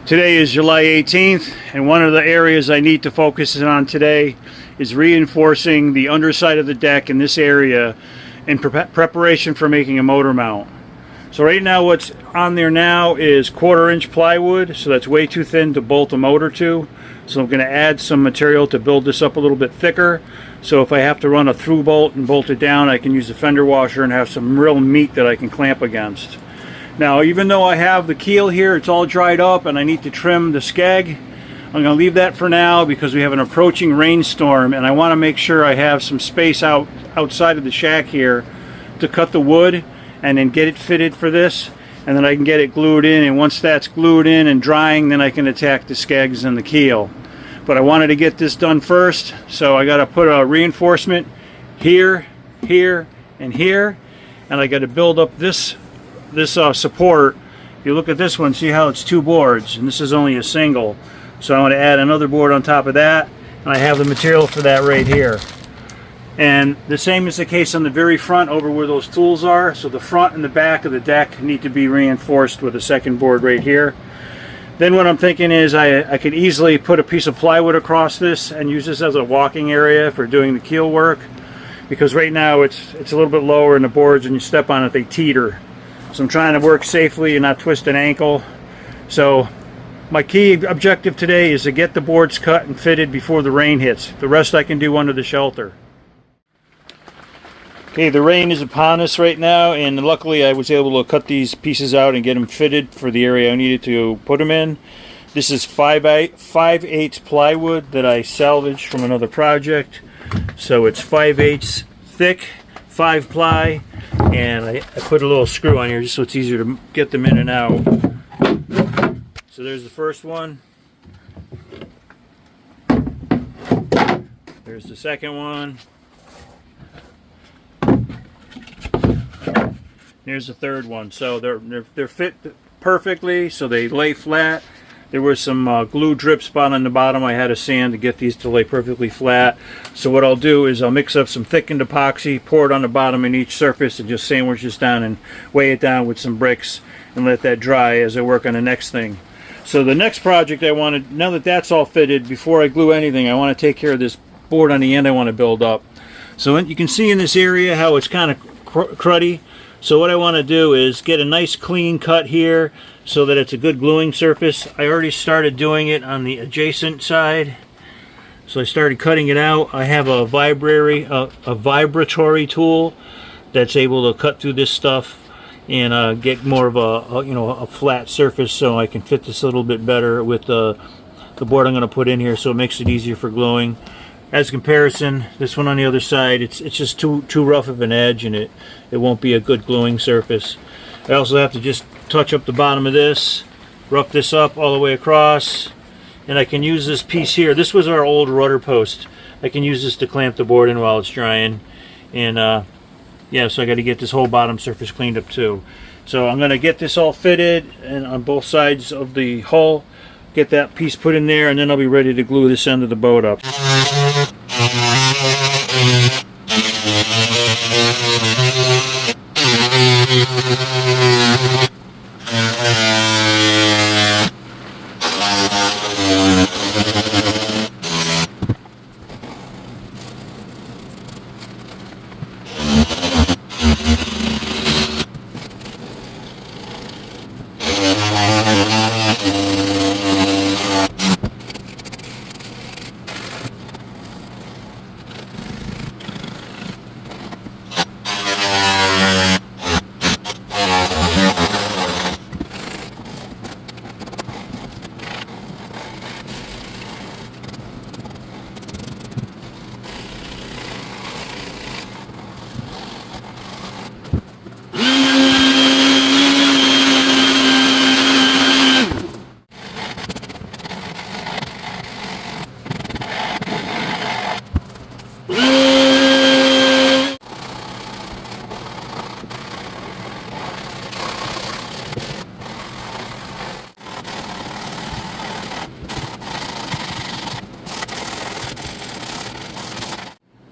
Today is July 18th, and one of the areas I need to focus on today is reinforcing the underside of the deck in this area in preparation for making a motor mount. So right now what's on there now is 1/4 inch plywood, so that's way too thin to bolt a motor to. So I'm going to add some material to build this up a little bit thicker, so if I have to run a through bolt and bolt it down, I can use a fender washer and have some real meat that I can clamp against. Now, even though I have the keel here, it's all dried up and I need to trim the skeg. I'm going to leave that for now because we have an approaching rainstorm and I want to make sure I have some space outside of the shack here to cut the wood and then get it fitted for this, and then I can get it glued in, and once that's glued in and drying, then I can attack the skegs and the keel. But I wanted to get this done first, so I got to put a reinforcement here, here, and here, and I got to build up this support. If you look at this one, see how it's 2 boards, and this is only a single. So I want to add another board on top of that, and I have the material for that right here. And the same is the case on the very front over where those tools are. So the front and the back of the deck need to be reinforced with a second board right here. Then what I'm thinking is I could easily put a piece of plywood across this and use this as a walking area for doing the keel work, because right now it's a little bit lower in the boards, and you step on it, they teeter. So I'm trying to work safely and not twist an ankle. So my key objective today is to get the boards cut and fitted before the rain hits. The rest I can do under the shelter. Okay, the rain is upon us right now, and luckily I was able to cut these pieces out and get them fitted for the area I needed to put them in. This is 5/8 plywood that I salvaged from another project. So it's 5/8 thick, 5 ply, and I put a little screw on here just so it's easier to get them in and out. So there's the first one. There's the second one. Here's the third one. So they're fit perfectly, so they lay flat. There was some glue drip spot on the bottom. I had to sand to get these to lay perfectly flat. So what I'll do is I'll mix up some thickened epoxy, pour it on the bottom in each surface, and just sandwich this down and weigh it down with some bricks and let that dry as I work on the next thing. So the next project I wanted, now that that's all fitted, before I glue anything, I want to take care of this board on the end I want to build up. So you can see in this area how it's kind of cruddy. So what I want to do is get a nice clean cut here so that it's a good gluing surface. I already started doing it on the adjacent side. So I started cutting it out. I have a vibratory tool that's able to cut through this stuff and get more of a flat surface, so I can fit this a little bit better with the board I'm going to put in here, so it makes it easier for gluing. As comparison, this one on the other side, it's just too rough of an edge, and it won't be a good gluing surface. I also have to just touch up the bottom of this, rough this up all the way across, and I can use this piece here. This was our old rudder post. I can use this to clamp the board in while it's drying, and yeah, so I got to get this whole bottom surface cleaned up too. So I'm going to get this all fitted and on both sides of the hull, get that piece put in there, and then I'll be ready to glue this end of the boat up.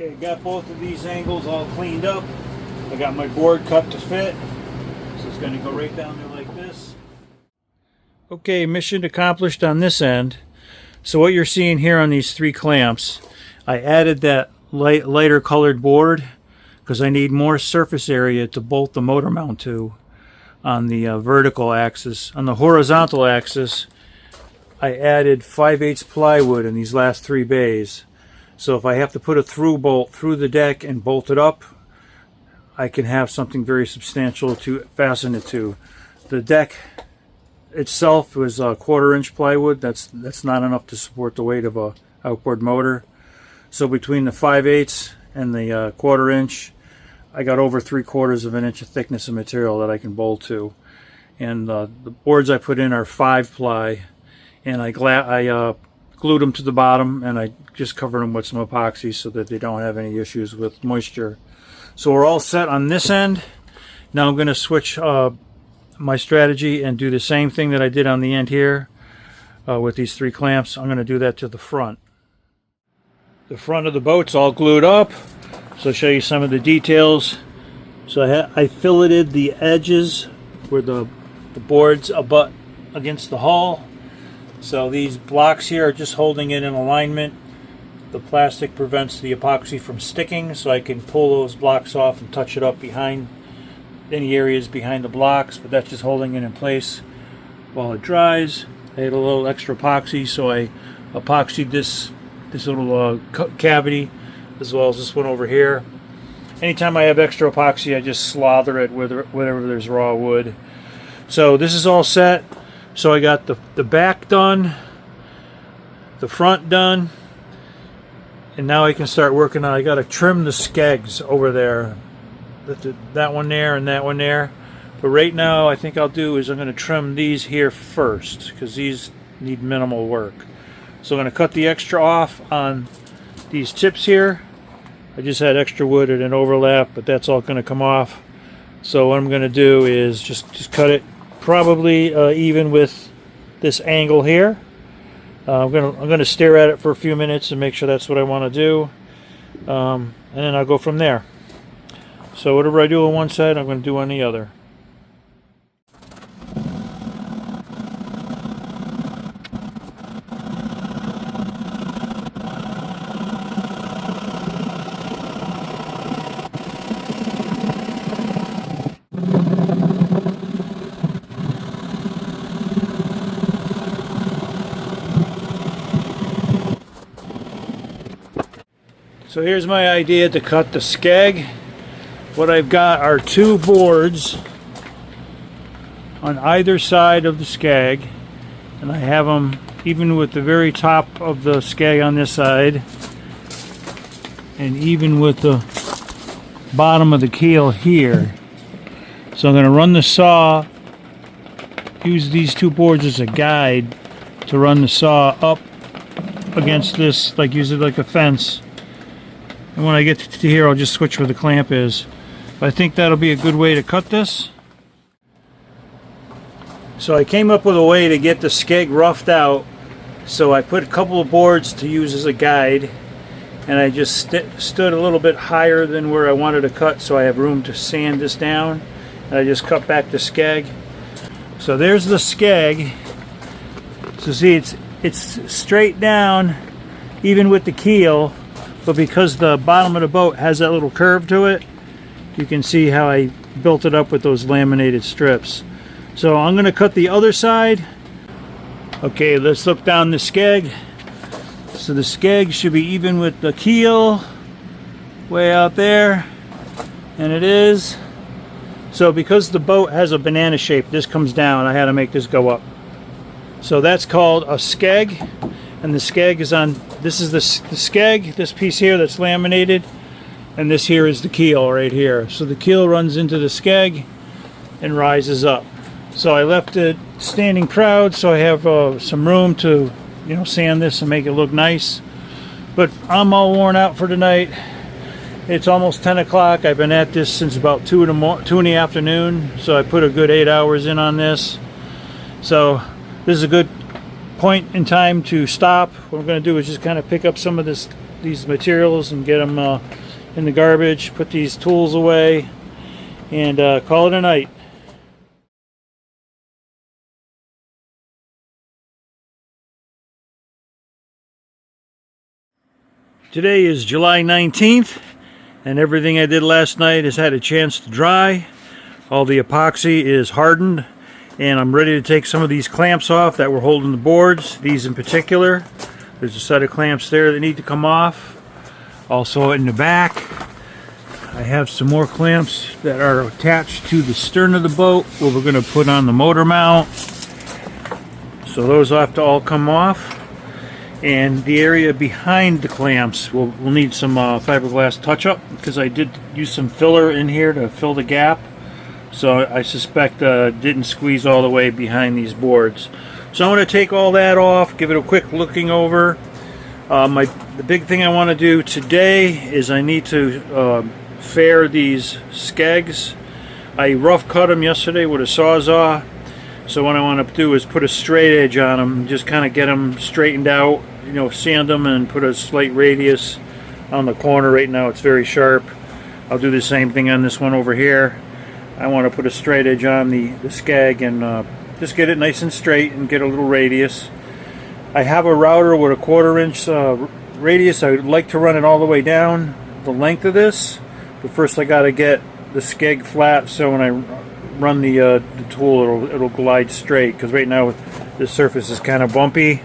Okay, got both of these angles all cleaned up. I got my board cut to fit, so it's going to go right down there like this. Okay, mission accomplished on this end. So what you're seeing here on these 3 clamps, I added that lighter colored board because I need more surface area to bolt the motor mount to on the vertical axis. On the horizontal axis, I added 5/8 plywood in these last 3 bays. So if I have to put a through bolt through the deck and bolt it up, I can have something very substantial to fasten it to. The deck itself was a 1/4 inch plywood. That's not enough to support the weight of a outboard motor. So between the 5/8 and the 1/4 inch, I got over 3/4 of an inch of thickness of material that I can bolt to. And the boards I put in are 5 ply, and I glued them to the bottom, and I just covered them with some epoxy so that they don't have any issues with moisture. So we're all set on this end. Now I'm going to switch my strategy and do the same thing that I did on the end here with these 3 clamps. I'm going to do that to the front. The front of the boat's all glued up, so I'll show you some of the details. So I filleted the edges where the boards abut against the hull. So these blocks here are just holding it in alignment. The plastic prevents the epoxy from sticking, so I can pull those blocks off and touch it up behind any areas behind the blocks, but that's just holding it in place while it dries. I had a little extra epoxy, so I epoxied this little cavity as well as this one over here. Anytime I have extra epoxy, I just slather it wherever there's raw wood. So this is all set. So I got the back done, the front done, and now I can start working on, I got to trim the skegs over there. That one there and that one there. But right now I think I'll do is I'm going to trim these here first because these need minimal work. So I'm going to cut the extra off on these tips here. I just had extra wood at an overlap, but that's all going to come off. So what I'm going to do is just cut it probably even with this angle here. I'm going to stare at it for a few minutes and make sure that's what I want to do, and then I'll go from there. So whatever I do on one side, I'm going to do on the other. So here's my idea to cut the skeg. What I've got are 2 boards on either side of the skeg, and I have them even with the very top of the skeg on this side and even with the bottom of the keel here. So I'm going to run the saw, use these 2 boards as a guide to run the saw up against this, like use it like a fence. And when I get to here, I'll just switch where the clamp is. But I think that'll be a good way to cut this. So I came up with a way to get the skeg roughed out. So I put a couple of boards to use as a guide, and I just stood a little bit higher than where I wanted to cut, so I have room to sand this down. And I just cut back the skeg. So there's the skeg. So see, it's straight down, even with the keel. But because the bottom of the boat has that little curve to it, you can see how I built it up with those laminated strips. So I'm going to cut the other side. Okay, let's look down the skeg. So the skeg should be even with the keel way out there, and it is. So because the boat has a banana shape, this comes down. I had to make this go up. So that's called a skeg. And the skeg is on, this is the skeg, this piece here that's laminated, and this here is the keel right here. So the keel runs into the skeg and rises up. So I left it standing proud, so I have some room to, sand this and make it look nice. But I'm all worn out for tonight. It's almost 10 o'clock. I've been at this since about 2 in the afternoon, so I put a good 8 hours in on this. So this is a good point in time to stop. What I'm going to do is just kind of pick up some of these materials and get them in the garbage, put these tools away, and call it a night. Today is July 19th, and everything I did last night has had a chance to dry. All the epoxy is hardened, and I'm ready to take some of these clamps off that were holding the boards. These in particular. There's a set of clamps there that need to come off. Also in the back, I have some more clamps that are attached to the stern of the boat where we're going to put on the motor mount. So those have to all come off. And the area behind the clamps will need some fiberglass touch-up, because I did use some filler in here to fill the gap. So I suspect didn't squeeze all the way behind these boards. So I'm going to take all that off, give it a quick looking over. The big thing I want to do today is I need to fair these skegs. I rough cut them yesterday with a Sawzall. So what I want to do is put a straight edge on them, just kind of get them straightened out, you know, sand them and put a slight radius on the corner. Right now it's very sharp. I'll do the same thing on this one over here. I want to put a straight edge on the skeg and just get it nice and straight and get a little radius. I have a router with a 1/4 inch radius. I would like to run it all the way down the length of this, but first I got to get the skeg flat, so when I run the tool it'll glide straight, because right now the surface is kind of bumpy.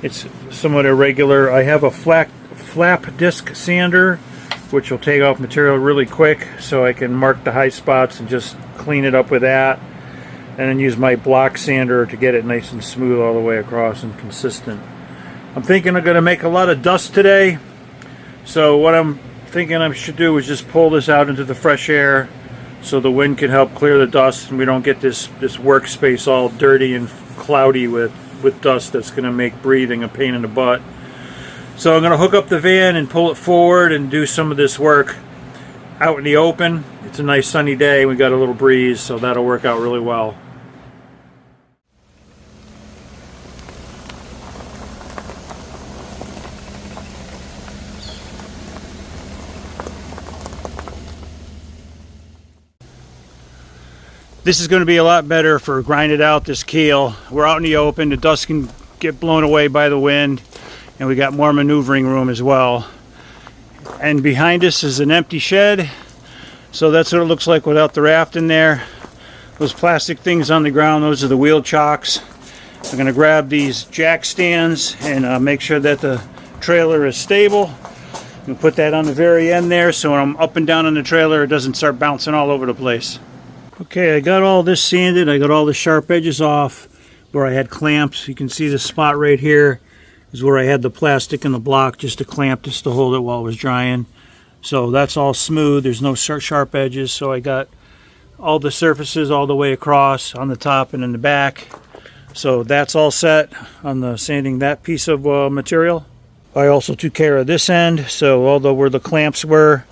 It's somewhat irregular. I have a flap disc sander which will take off material really quick, so I can mark the high spots and just clean it up with that, and then use my block sander to get it nice and smooth all the way across and consistent. I'm thinking I'm going to make a lot of dust today, so what I'm thinking I should do is just pull this out into the fresh air so the wind can help clear the dust and we don't get this workspace all dirty and cloudy with dust that's going to make breathing a pain in the butt. So I'm going to hook up the van and pull it forward and do some of this work out in the open. It's a nice sunny day, we got a little breeze, so that'll work out really well. This is going to be a lot better for grinding out this keel. We're out in the open, the dust can get blown away by the wind, and we got more maneuvering room as well. And behind us is an empty shed, so that's what it looks like without the raft in there. Those plastic things on the ground, those are the wheel chocks. I'm going to grab these jack stands and make sure that the trailer is stable. And put that on the very end there, so when I'm up and down on the trailer it doesn't start bouncing all over the place. Okay, I got all this sanded. I got all the sharp edges off where I had clamps. You can see the spot right here is where I had the plastic and the block just to clamp, just to hold it while it was drying. So that's all smooth. There's no sharp edges. So I got all the surfaces all the way across on the top and in the back. So that's all set on the sanding that piece of material. I also took care of this end. So although where the clamps were,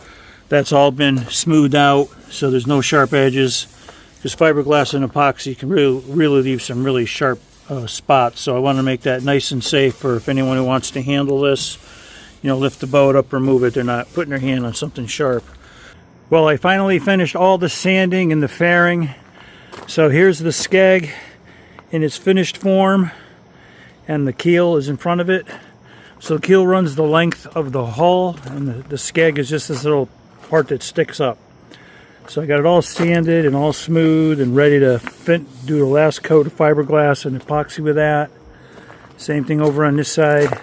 that's all been smoothed out. So there's no sharp edges. Just fiberglass and epoxy can really leave some really sharp spots. So I want to make that nice and safe for if anyone who wants to handle this, you know, lift the boat up or move it, they're not putting their hand on something sharp. Well, I finally finished all the sanding and the fairing. So here's the skeg in its finished form, and the keel is in front of it. So the keel runs the length of the hull, and the skeg is just this little part that sticks up. So I got it all sanded and all smooth and ready to do the last coat of fiberglass and epoxy with that. Same thing over on this side.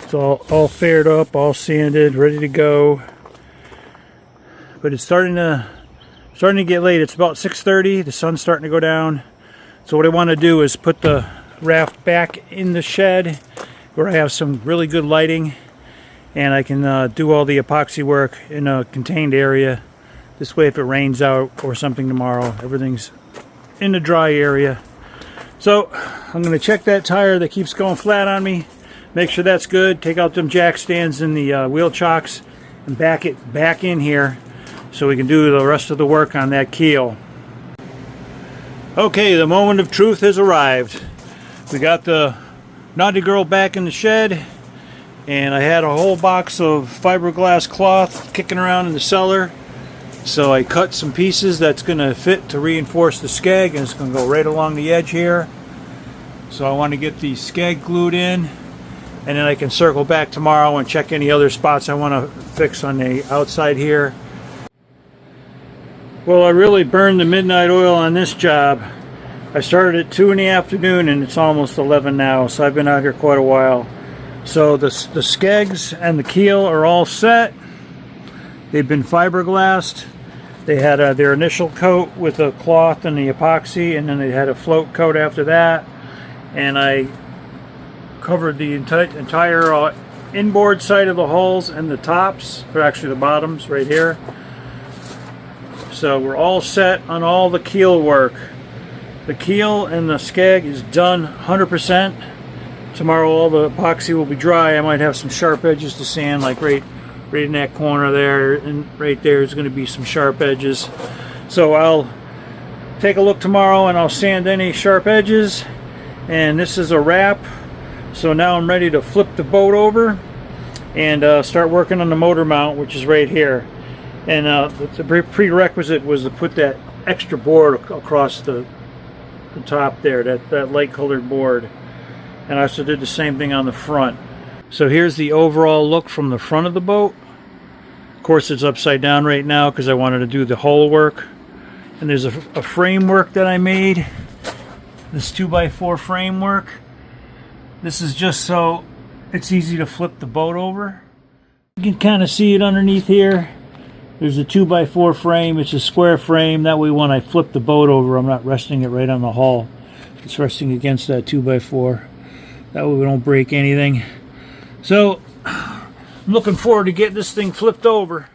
It's all faired up, all sanded, ready to go. But it's starting to get late. It's about 6:30. The sun's starting to go down. So what I want to do is put the raft back in the shed where I have some really good lighting, and I can do all the epoxy work in a contained area. This way, if it rains out or something tomorrow, everything's in the dry area. So I'm going to check that tire that keeps going flat on me, make sure that's good, take out them jack stands and the wheel chocks, and back it back in here so we can do the rest of the work on that keel. Okay, the moment of truth has arrived. We got the Knotty Gurl back in the shed, and I had a whole box of fiberglass cloth kicking around in the cellar. So I cut some pieces that's going to fit to reinforce the skeg, and it's going to go right along the edge here. So I want to get the skeg glued in, and then I can circle back tomorrow and check any other spots I want to fix on the outside here. Well, I really burned the midnight oil on this job. I started at 2 in the afternoon and it's almost 11 now, so I've been out here quite a while. So the skegs and the keel are all set. They've been fiberglassed. They had their initial coat with a cloth and the epoxy, and then they had a float coat after that. And I covered the entire inboard side of the hulls and the tops, or actually the bottoms right here. So we're all set on all the keel work. The keel and the skeg is done 100%. Tomorrow all the epoxy will be dry. I might have some sharp edges to sand, like right in that corner there, and right there is going to be some sharp edges. So I'll take a look tomorrow and I'll sand any sharp edges. And this is a wrap. So now I'm ready to flip the boat over and start working on the motor mount, which is right here. And the prerequisite was to put that extra board across the top there, that light colored board. And I also did the same thing on the front. So here's the overall look from the front of the boat. Of course it's upside down right now because I wanted to do the hull work. And there's a framework that I made. This 2x4 framework. This is just so it's easy to flip the boat over. You can kind of see it underneath here. There's a 2x4 frame. It's a square frame. That way when I flip the boat over, I'm not resting it right on the hull. It's resting against that 2x4. That way we don't break anything. So I'm looking forward to getting this thing flipped over.